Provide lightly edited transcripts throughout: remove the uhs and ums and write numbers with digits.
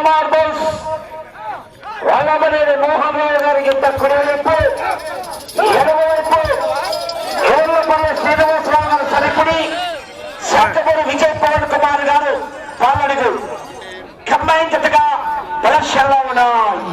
Marbles Vallabhaneni Mohan Rao గారి ఇంత కుడివైపు ఎడమవైపు ఏళ్లపల్లి శ్రీనివాసరావు గారు సరిపుడి శాఖపూడి విజయ్ పవన్ కుమార్ గారు పాలడుగు కంబైన్ జతగా ప్రదర్శనలో ఉన్నాయి.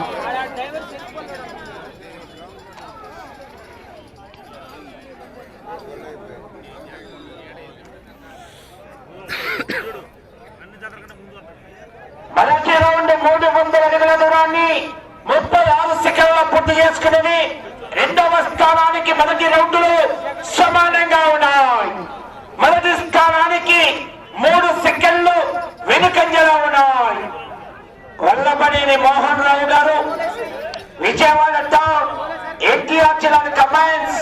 మొదటి రౌండ్ 300 అడుగుల దూరాన్ని 36 సెకండ్ల పూర్తి చేసుకున్నది. రెండవ స్థానానికి మొదటి రౌండ్లు సమానంగా ఉన్నాయి. మొదటి స్థానానికి 3 సెకండ్లు వెనుకంజలో ఉన్నాయి. వల్లభనేని మోహన్ రావు గారు విజయవాడ టౌన్ ఎన్టీఆర్ జిల్లా కమాండ్స్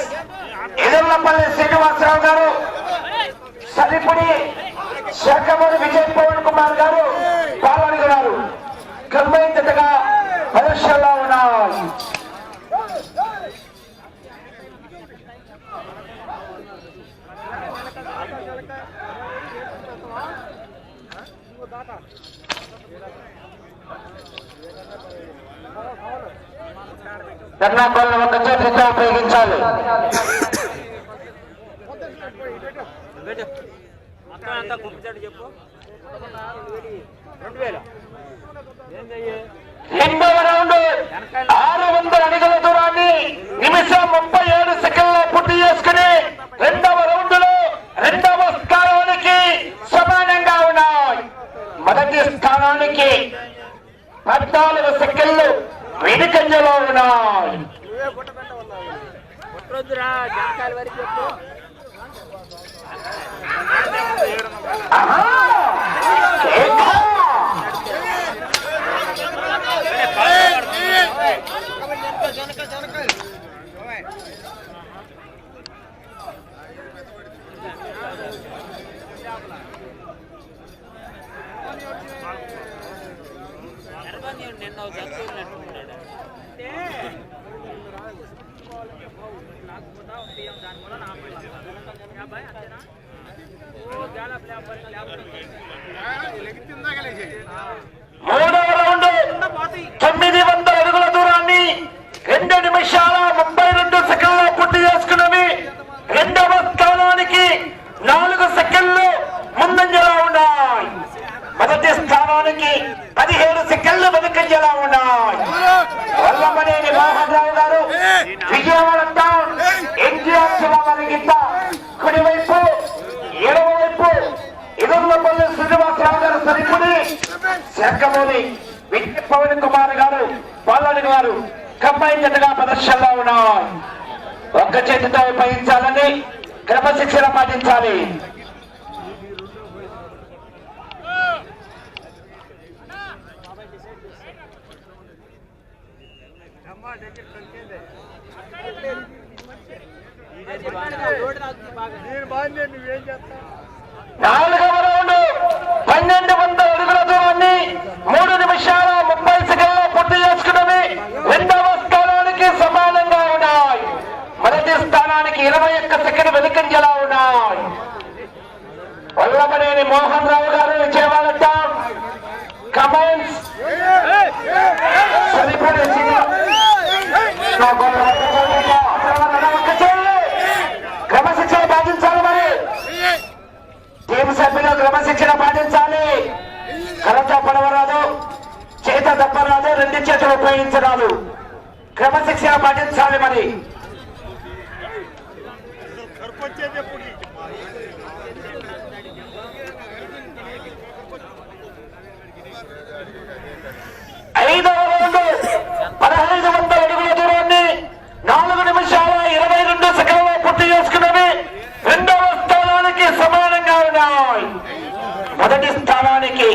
ఎదుర్లపల్లి శ్రీనివాసరావు గారు సరిపుడి శాఖమూరి విజయ్ పవన్ కుమార్ గారు పాల్గొన్నారు. కంబైన్ జతగా ప్రదర్శనలో ఉన్నాయి. ధర్నాపాలను ఒక చేతితో ఉపయోగించాలి. రెండవ రౌండ్ 600 అడుగుల దూరాన్ని నిమిషం 37 సెకండ్ల పూర్తి చేసుకుని రెండవ రౌండ్ లో రెండవ స్థానానికి సమానంగా ఉన్నాయి. మొదటి స్థానానికి 14 సెకండ్లు వెనుకంజలో ఉన్నాయి. మూడవ రౌండ్ 900 అడుగుల దూరాన్ని 2 నిమిషాల 32 సెకండ్ల పూర్తి చేసుకున్నవి. రెండవ స్థానానికి 4 సెకండ్లు ముందంజలో ఉన్నాయి. మొదటి స్థానానికి 17 సెకండ్లు వెనుకంజలో ఉన్నాయి. వల్లభనేని మోహన్ రావు గారు విజయవాడ టౌన్ ఎన్టీఆర్ జిల్లా వారి గిట్ట కుడివైపు ఎడమవైపు ఎదుర్లపల్లి శ్రీనివాసరావు గారు సరిపుడి శాఖమూరి విజయ్ పవన్ కుమార్ గారు పాలడు గారు కంబైన్ జతగా ప్రదర్శనలో ఉన్నాయి. ఒక్క చేతితో ఉపయోగించాలని క్రమశిక్షణ పాటించాలి. నాలుగవ రౌండ్ 1200 అడుగుల దూరాన్ని 3 నిమిషాల 30 సెకండ్ల పూర్తి చేసుకున్నవి. రెండవ స్థానానికి సమానంగా ఉన్నాయి. మొదటి స్థానానికి 21 సెకండ్ వెనుకంజలో ఉన్నాయి. వల్లభనేని మోహన్ రావు గారు విజయవాడ టౌన్ కమాండ్స్ సరిపడే క్రమశిక్షణ పాటించాలి. మరి టీం సభ్యులు క్రమశిక్షణ పాటించాలి. కలతో పడవరాదు, చేత దప్పరాదు, 2 చేతులు ఉపయోగించరాదు. క్రమశిక్షణ పాటించాలి. మరి ఐదవ రౌండ్ 1500 అడుగుల దూరాన్ని 4 నిమిషాల 22 సెకండ్ల పూర్తి చేసుకున్నవి. రెండవ స్థానానికి సమానంగా ఉన్నాయి. మొదటి స్థానానికి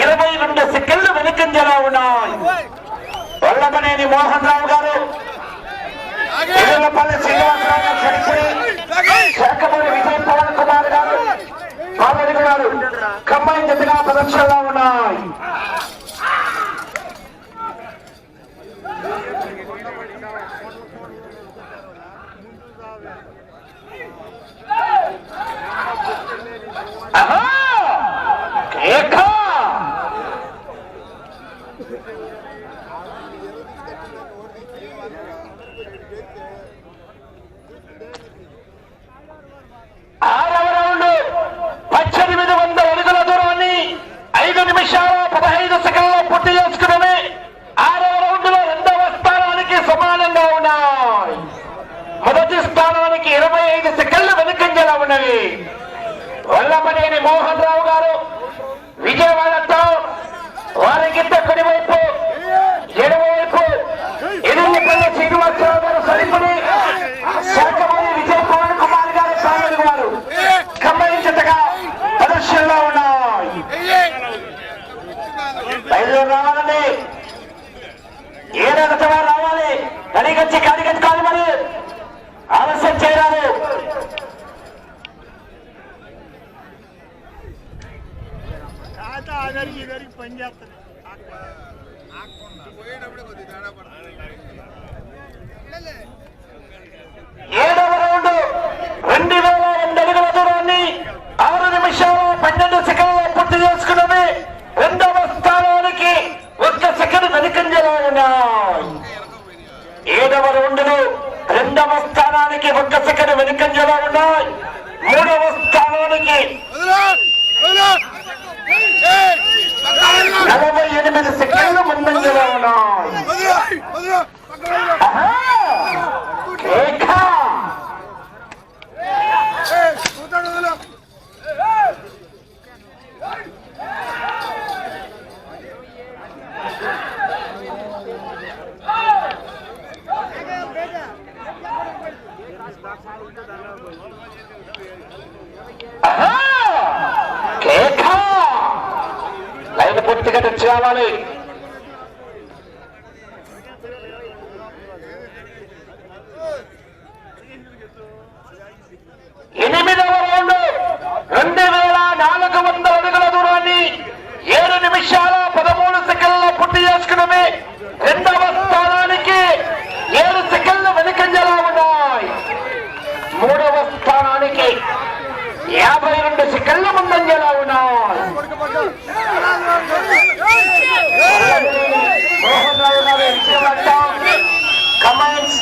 22 సెకండ్లు వెనుకంజలో ఉన్నాయి. వల్లభనేని మోహన్ రావు గారు ఎదుర్లపల్లి శ్రీనివాసరావు గారు సరిపోయి శాఖమూరి విజయ్ పవన్ కుమార్ గారు పాలడు గారు కంబైన్ జతగా ప్రదర్శనలో ఉన్నాయి. ఆరవ రౌండ్ 1800 అడుగుల దూరాన్ని 5 నిమిషాల 15 సెకండ్లో పూర్తి చేసుకున్నవి. ఆరవ రౌండ్ లో రెండవ స్థానానికి సమానంగా ఉన్నాయి. మొదటి స్థానానికి 25 సెకండ్లు వెనుకంజలా ఉన్నవి. వల్లమనేని మోహన్ రావు గారు విజయవాడ టౌన్, వారికి కుడివైపు ఎడమవైపు ఎదురుపల్లి శ్రీనివాసరావు గారు సరిపడి శాఖమూరి విజయ్ పవన్ కుమార్ గారు సాగర్ గారు గమనించటగా ప్రదర్శనలో ఉన్నాయి. బయలుదేరి రావాలండి, ఏదైనా రావాలి, కడిగచ్చుకోవాలి, మరి ఆలస్యం చేయరాదు. పని చేస్తాను 7వ రౌండ్ 2000 అడుగుల దూరాన్ని 6 నిమిషాల 12 సెకండ్లో పూర్తి చేసుకున్నది. రెండవ స్థానానికి 1 సెకండ్ వెనుకంజలో ఉన్నాయి. 7వ రౌండ్ లో రెండవ స్థానానికి 1 సెకండ్ వెనుకంజలో ఉన్నాయి. మూడవ స్థానానికి 48 సెకండ్లు ముందంజలో ఉన్నాయి. లైన్ పూర్తిగా టచ్ కావాలి. ఎనిమిదవ రౌండ్ 2400 అడుగుల దూరాన్ని 7 నిమిషాల 13 సెకండ్లో పూర్తి చేసుకున్నది. రెండవ స్థానానికి 7 సెకండ్లు వెనుకంజలా ఉన్నాయి. మూడవ స్థానానికి 52 సెకండ్ల ముందంజలా ఉన్నాయి. మోహన్ రావు గారు కమాండ్స్,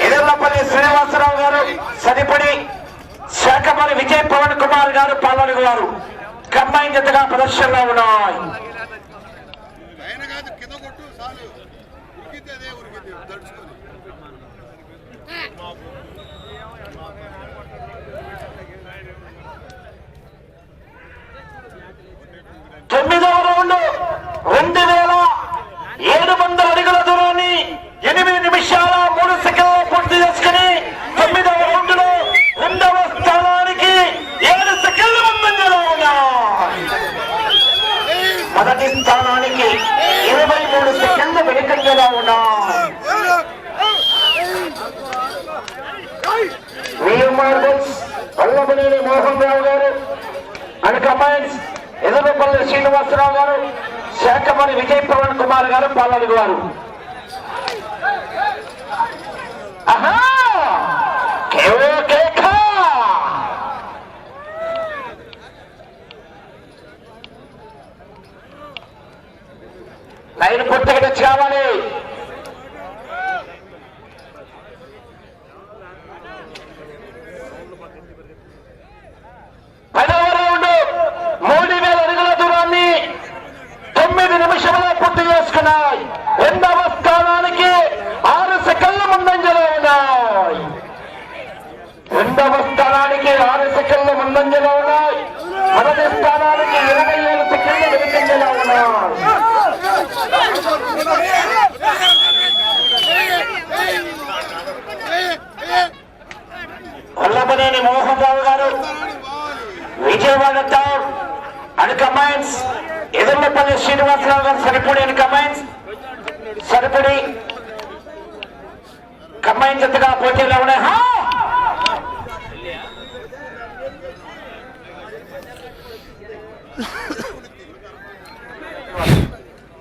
ఎదుర్లపల్లి శ్రీనివాసరావు గారు సరిపడి శాఖమూరి విజయ్ పవన్ కుమార్ గారు పాలనగు వారు కంబైన్ జతగా ప్రదర్శనలో ఉన్నాయి. తొమ్మిదవ రౌండ్ 2700 అడుగుల దూరాన్ని 8 నిమిషాల 3 సెకండ్లు పూర్తి చేసుకుని 9వ రౌండ్ లో రెండవ స్థానానికి 7 సెకండ్ల ముందంజలో ఉన్నాయి. మొదటి స్థానానికి 23 సెకండ్లు వెనుకంజలో ఉన్నాయి. వల్లమనేని మోహన్ రావు గారు అండ్ కమాండ్స్, ఎదురుపల్లి శ్రీనివాసరావు గారు, శాఖమూరి విజయ్ పవన్ కుమార్ గారు పాలనగు వారు. లైన్ పూర్తిగా టచ్ కావాలి. పదవ రౌండ్ 3000 అడుగుల దూరాన్ని 9 నిమిషంలో పూర్తి చేసుకున్నాయి. రెండవ స్థానానికి 6 సెకండ్ల ముందంజలో ఉన్నాయి. రెండవ స్థానానికి 6 సెకండ్ల ముందంజలో ఉన్నాయి. మొదటి స్థానానికి 27 సెకండ్ల వెనుకంజలో ఉన్నాయి. వల్లమనేని మోహన్ రావు గారు Vijayawada town and commands, Edurlapalli Srinivasarao గారు సరిపడి అండ్ కమాండ్స్ సరిపడి కంబైన్ జతగా పోటీలో ఉన్నాయి.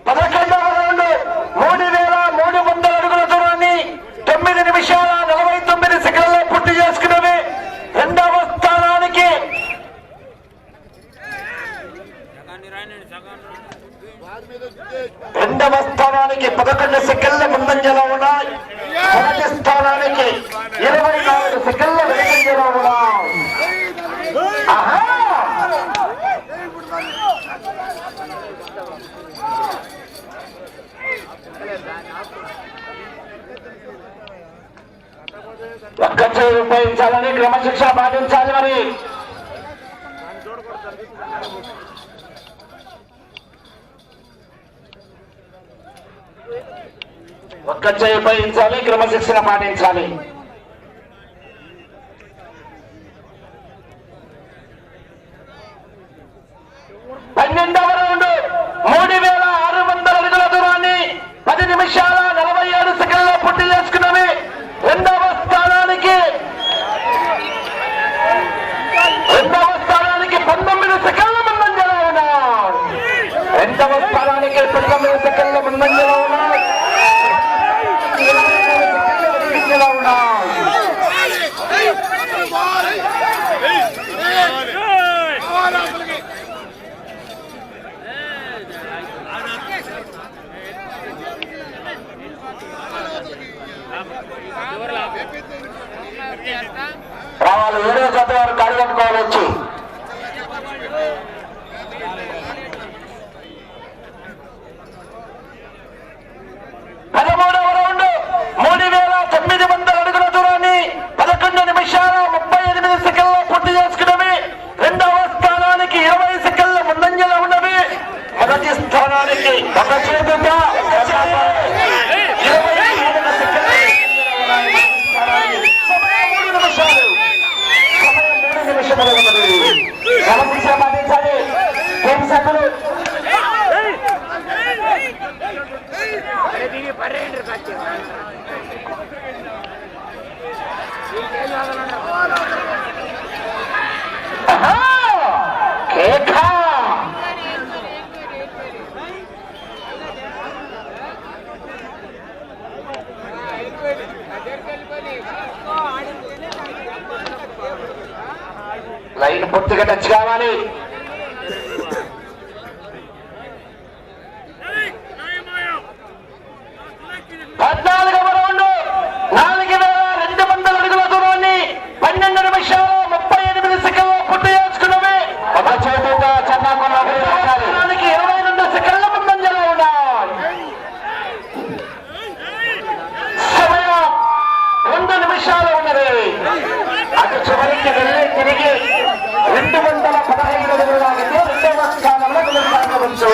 11వ రౌండ్ 3300 అడుగుల దూరాన్ని 9 నిమిషాల 49 సెకండ్లలో పూర్తి చేసుకున్నది. రెండవ స్థానానికి 11 సెకండ్ల ముందంజలో ఉన్నాయి. మొదటి స్థానం 24 సెకండ్ల వెనుకంజలో ఉన్నాయి. ఒక్క చేయి ఉపయోగించాలని క్రమశిక్షణ పాటించాలి. మరి ఒక్క చేయి ఉపయోగించాలి, క్రమశిక్షణ పాటించాలి. పన్నెండవ రౌండ్ 3600 అడుగుల దూరాన్ని 10 నిమిషాల 47 సెకండ్ల పూర్తి చేసుకున్నవి. రెండవ స్థానానికి 19 సెకండ్ల ముందంజలో ఉన్నాయి. రెండవ స్థానానికి 19 సెకండ్ల ముందంజలో ఉన్నాయి. 23 సెకండ్ల ఉన్నాయి. రావాలి 7వ జత వారు కాడి కట్టుకోవచ్చు. 13వ రౌండ్ 3900 అడుగుల దూరాన్ని 11 నిమిషాల 38 సెకండ్ల పూర్తి చేసుకున్నవి. రెండవ స్థానానికి 20 సెకండ్ల ముందంజలో ఉన్నవి. మొదటి స్థానానికి ఒక చేతుగా 24 సెకండ్లు. క్రమశిక్షణ పాటించాలి. టీమ్ సభ్యులు లైన్ పూర్తిగా టచ్ కావాలి. 14వ రౌండ్ 4200 అడుగుల దూరాన్ని 12 నిమిషాల 38 సెకండ్ల పూర్తి చేసుకున్నవి. ఒక చేతితో చెన్నానికి 22 సెకండ్ల ముందంజలో ఉన్నాయి. సమయం 2 నిమిషాలు ఉన్నది. అటు చివరికి వెళ్ళి తిరిగి 215 అడుగులు లాగితే రెండవ స్థానంలో కొనసాగవచ్చు.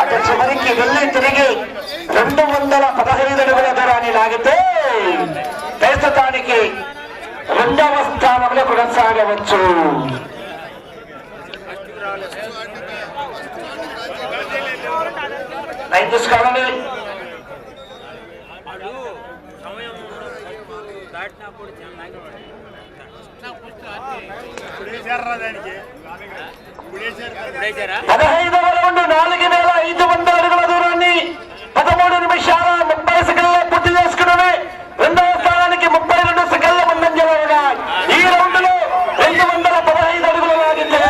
అటు చివరికి వెళ్ళి తిరిగి 215 అడుగుల దూరాన్ని లాగితే ప్రస్తుతానికి రెండవ స్థానంలో కొనసాగవచ్చు. లైన్ చూసుకోవాలండి. పదహైదవ రౌండ్ 4500 అడుగుల దూరాన్ని 13 నిమిషాల 30 సెకండ్ల పూర్తి చేసుకున్నవి. రెండవ స్థానానికి 32 సెకండ్ల ముందంజలో ఉన్నాయి. ఈ రౌండ్ లో 215 అడుగులు లాగితే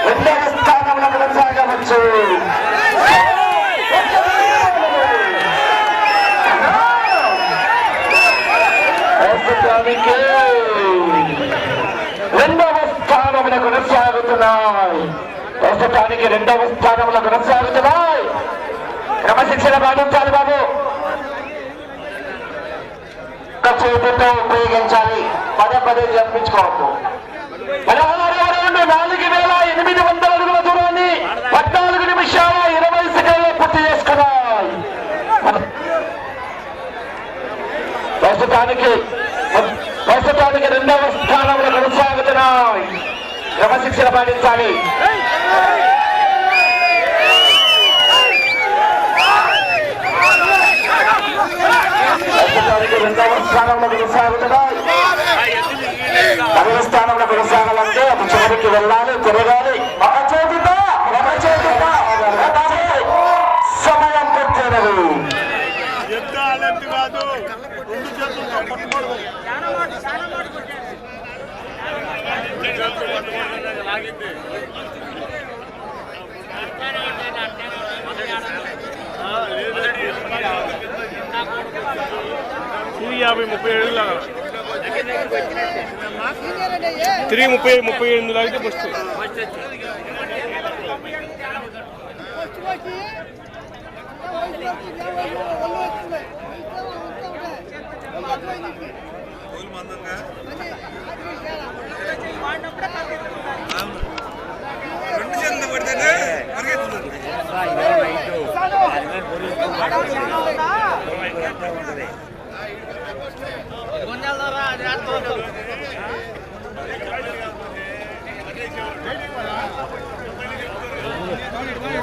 రెండవ స్థానంలో కొనసాగవచ్చు. రెండవ స్థానంలో కొనసాగుతున్నాయి. ప్రస్తుతానికి రెండవ స్థానంలో కొనసాగుతున్నాయి. క్రమశిక్షణ పాటించాలి బాబు. చేతితో ఉపయోగించాలి. పదే చంపించుకోవద్దు. 16వ రౌండ్ 4800 అడుగుల దూరాన్ని 14 నిమిషాల 20 సెకండ్లు పూర్తి చేసుకున్నాయి. ప్రస్తుతానికి రెండవ స్థానంలో కొనసాగుతున్నాయి. క్రమశిక్షణ పాటించాలి. ప్రస్తుతానికి రెండవ స్థానంలో కొనసాగుతున్నాయి. పదవ స్థానంలో కొనసాగాలంటే అటు చివరికి వెళ్ళాలి, తిరగాలి. సమయం పెట్టినది. తిరిగి 38 లాగితే ఫస్ట్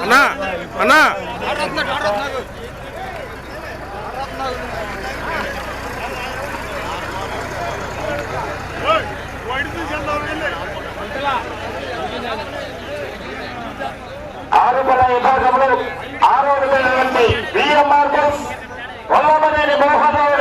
అన్నా అన్నా ఆరుపల విభాగంలో 6వ విభాగం వీఎంఆర్ బస్ వల్లభనేని మోహన్ రావు